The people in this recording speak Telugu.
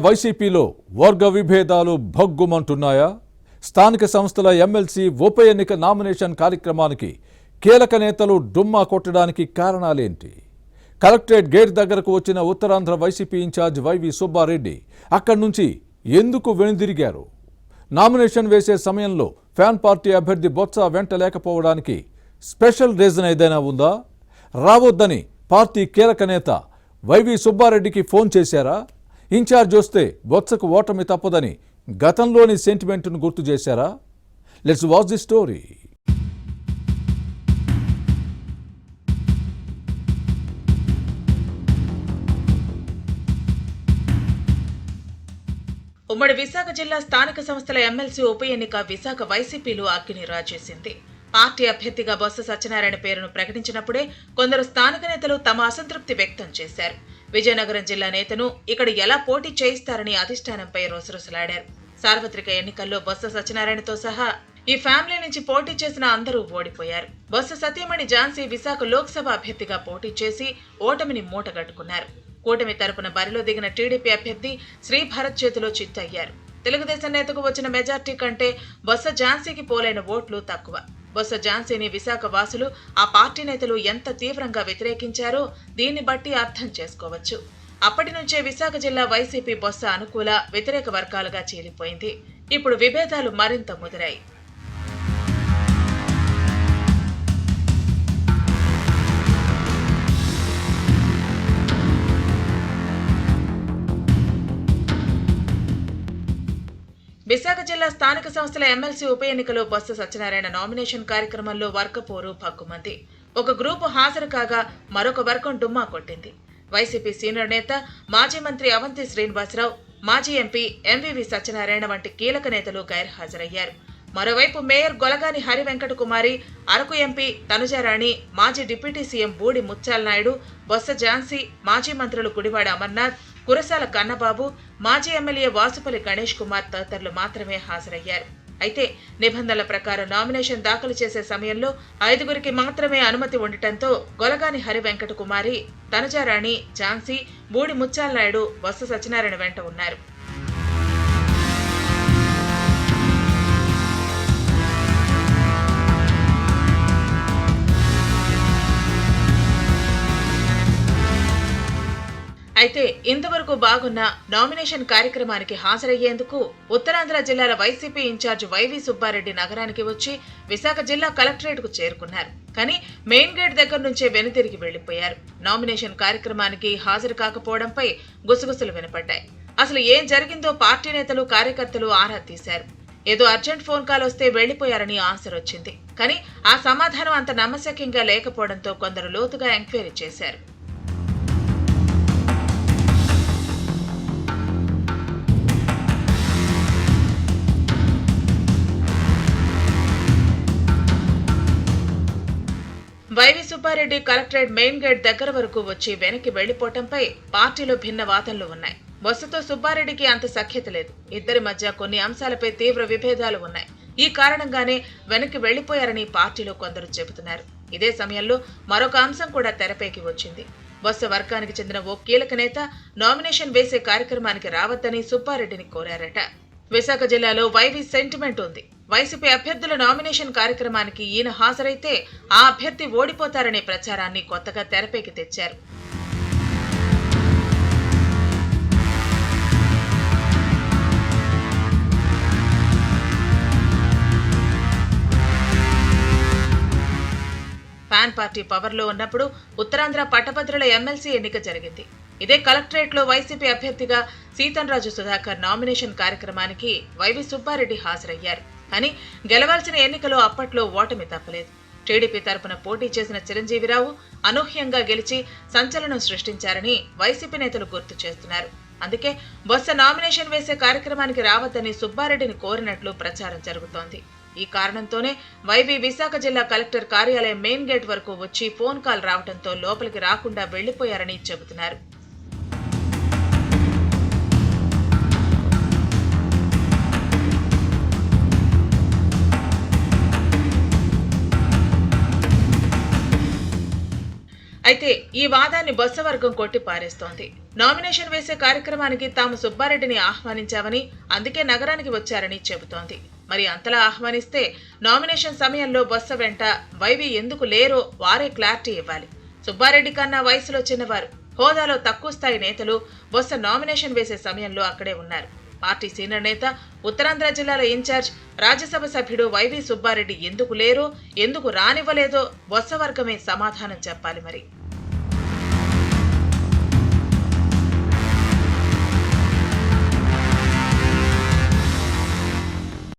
వైసీపీలో వర్గ విభేదాలు భగ్గుమంటున్నాయా? స్థానిక సంస్థల ఎమ్మెల్సీ ఉప ఎన్నిక నామినేషన్ కార్యక్రమానికి కీలక నేతలు డుమ్మా కొట్టడానికి కారణాలేంటి? కలెక్టరేట్ గేట్ దగ్గరకు వచ్చిన ఉత్తరాంధ్ర వైసీపీ ఇన్ఛార్జ్ వైవి సుబ్బారెడ్డి అక్కడి నుంచి ఎందుకు వెనుదిరిగారు? నామినేషన్ వేసే సమయంలో ఫ్యాన్ పార్టీ అభ్యర్థి బొత్స వెంట లేకపోవడానికి స్పెషల్ రీజన్ ఏదైనా ఉందా? రావద్దని పార్టీ కీలక నేత వైవి సుబ్బారెడ్డికి ఫోన్ చేశారా? ఇన్ఛార్జ్ వస్తే బొత్సకు ఓటమి తప్పదని గతంలోని సెంటిమెంట్ను గుర్తు చేశారా? Let's watch the story. ఉమ్మడి విశాఖ జిల్లా స్థానిక సంస్థల ఎమ్మెల్సీ ఉప ఎన్నిక విశాఖ వైసీపీలో అగ్గిని రాజేసింది. పార్టీ అభ్యర్థిగా బొత్స సత్యనారాయణ పేరును ప్రకటించినప్పుడే కొందరు స్థానిక నేతలు తమ అసంతృప్తి వ్యక్తం చేశారు. విజయనగరం జిల్లా నేతను ఇక్కడ ఎలా పోటీ చేయిస్తారని అధిష్టానంపై రొసరొసలాడారు. సార్వత్రిక ఎన్నికల్లో బొత్స సత్యనారాయణతో సహా ఈ ఫ్యామిలీ నుంచి పోటీ చేసిన అందరూ ఓడిపోయారు. బొత్స సతీమణి ఝాన్సీ విశాఖ లోక్సభ అభ్యర్థిగా పోటీ చేసి ఓటమిని మూటగట్టుకున్నారు. కూటమి తరపున బరిలో దిగిన టీడీపీ అభ్యర్థి శ్రీభరత్ చేతిలో చిత్తయ్యారు. తెలుగుదేశం నేతకు వచ్చిన మెజార్టీ కంటే బొత్స ఝాన్సీకి పోలైన ఓట్లు తక్కువ. బొత్స ఝాన్సీని విశాఖ వాసులు, ఆ పార్టీ నేతలు ఎంత తీవ్రంగా వ్యతిరేకించారో దీన్ని బట్టి అర్థం చేసుకోవచ్చు. అప్పటి నుంచే విశాఖ జిల్లా వైసీపీ బొత్స అనుకూల, వ్యతిరేక వర్గాలుగా చీలిపోయింది. ఇప్పుడు విభేదాలు మరింత ముదిరాయి. విశాఖ జిల్లా స్థానిక సంస్థల ఎమ్మెల్సీ ఉప ఎన్నికలో బొత్స సత్యనారాయణ నామినేషన్ కార్యక్రమంలో వర్గపోరు భగ్గుమంది. ఒక గ్రూపు హాజరు కాగా మరొక వర్గం డుమ్మా కొట్టింది. వైసీపీ సీనియర్ నేత, మాజీ మంత్రి అవంతి శ్రీనివాసరావు, మాజీ ఎంపీ ఎంవివి సత్యనారాయణ వంటి కీలక నేతలు గైర్హాజరయ్యారు. మరోవైపు మేయర్ గొలగాని హరి వెంకట కుమారి, అరకు ఎంపీ తనుజారాణి, మాజీ డిప్యూటీ సీఎం బూడి ముత్యాల నాయుడు, బొత్స ఝాన్సీ, మాజీ మంత్రులు గుడివాడ అమర్నాథ్, కురసాల కన్నబాబు, మాజీ ఎమ్మెల్యే వాసుపల్లి గణేష్ కుమార్ తదితరులు మాత్రమే హాజరయ్యారు. అయితే నిబంధనల ప్రకారం నామినేషన్ దాఖలు చేసే సమయంలో 5గురికి మాత్రమే అనుమతి ఉండటంతో గొలగాని హరి వెంకట కుమారి, తనుజారాణి, ఝాన్సీ, బూడి ముత్యాల నాయుడు బొత్స సత్యనారాయణ వెంట ఉన్నారు. అయితే ఇంతవరకు బాగున్న నామినేషన్ కార్యక్రమానికి హాజరయ్యేందుకు ఉత్తరాంధ్ర జిల్లాల వైసీపీ ఇన్ఛార్జ్ వైవి సుబ్బారెడ్డి నగరానికి వచ్చి విశాఖ జిల్లా కలెక్టరేట్ కు చేరుకున్నారు. కానీ మెయిన్ గేట్ దగ్గర నుంచే వెనుతిరిగి వెళ్లిపోయారు. నామినేషన్ కార్యక్రమానికి హాజరు కాకపోవడంపై గుసగుసలు వినపడ్డాయి. అసలు ఏం జరిగిందో పార్టీ నేతలు, కార్యకర్తలు ఆరా తీశారు. ఏదో అర్జెంట్ ఫోన్ కాల్ వస్తే వెళ్లిపోయారని ఆన్సర్ వచ్చింది. కానీ ఆ సమాధానం అంత నమ్మశక్యంగా లేకపోవడంతో కొందరు లోతుగా ఎంక్వైరీ చేశారు. YV Subba Reddy collectorate main gate దగ్గర వరకు వచ్చి వెనక్కి వెళ్లిపోవటంపై పార్టీలో భిన్న వాదనలు ఉన్నాయి. బొత్సతో సుబ్బారెడ్డికి అంత సఖ్యత లేదు. ఇద్దరి మధ్య కొన్ని అంశాలపై తీవ్ర విభేదాలు ఉన్నాయి. ఈ కారణంగానే వెనక్కి వెళ్లిపోయారని పార్టీలో కొందరు చెబుతున్నారు. ఇదే సమయంలో మరొక అంశం కూడా తెరపైకి వచ్చింది. బొత్స వర్గానికి చెందిన ఓ కీలక నేత నామినేషన్ వేసే కార్యక్రమానికి రావద్దని సుబ్బారెడ్డిని కోరారట. విశాఖ జిల్లాలో వైవి సెంటిమెంట్ ఉంది. వైసీపీ అభ్యర్థుల నామినేషన్ కార్యక్రమానికి ఈయన హాజరైతే ఆ అభ్యర్థి ఓడిపోతారనే ప్రచారాన్ని కొత్తగా తెరపైకి తెచ్చారు. ఫ్యాన్ పార్టీ పవర్లో ఉన్నప్పుడు ఉత్తరాంధ్ర పట్టభద్రుల ఎమ్మెల్సీ ఎన్నిక జరిగింది. ఇదే కలెక్టరేట్ లో వైసీపీ అభ్యర్థిగా సీతంరాజు సుధాకర్ నామినేషన్ కార్యక్రమానికి వైవి సుబ్బారెడ్డి హాజరయ్యారు. కానీ గెలవాల్సిన ఎన్నికలో అప్పట్లో ఓటమి తప్పలేదు. టీడీపీ తరపున పోటీ చేసిన చిరంజీవిరావు అనూహ్యంగా గెలిచి సంచలనం సృష్టించారని వైసీపీ నేతలు గుర్తు చేస్తున్నారు. అందుకే బొత్స నామినేషన్ వేసే కార్యక్రమానికి రావద్దని సుబ్బారెడ్డిని కోరినట్లు ప్రచారం జరుగుతోంది. ఈ కారణంతోనే వైవి విశాఖ జిల్లా కలెక్టర్ కార్యాలయం మెయిన్ గేట్ వరకు వచ్చి ఫోన్ కాల్ రావడంతో లోపలికి రాకుండా వెళ్లిపోయారని చెబుతున్నారు. అయితే ఈ వాదాన్ని బొత్స వర్గం కొట్టి పారేస్తోంది. నామినేషన్ వేసే కార్యక్రమానికి తాము సుబ్బారెడ్డిని ఆహ్వానించామని, అందుకే నగరానికి వచ్చారని చెబుతోంది. మరి అంతలా ఆహ్వానిస్తే నామినేషన్ సమయంలో బొత్స వెంట వైవి ఎందుకు లేరో వారే క్లారిటీ ఇవ్వాలి. సుబ్బారెడ్డి కన్నా వయసులో చిన్నవారు, హోదాలో తక్కువ స్థాయి నేతలు బొత్స నామినేషన్ వేసే సమయంలో అక్కడే ఉన్నారు. పార్టీ సీనియర్ నేత, ఉత్తరాంధ్ర జిల్లాల ఇన్ఛార్జ్, రాజ్యసభ సభ్యుడు వైవి సుబ్బారెడ్డి ఎందుకు లేరో, ఎందుకు రానివ్వలేదో బొత్స వర్గమే సమాధానం చెప్పాలి మరి.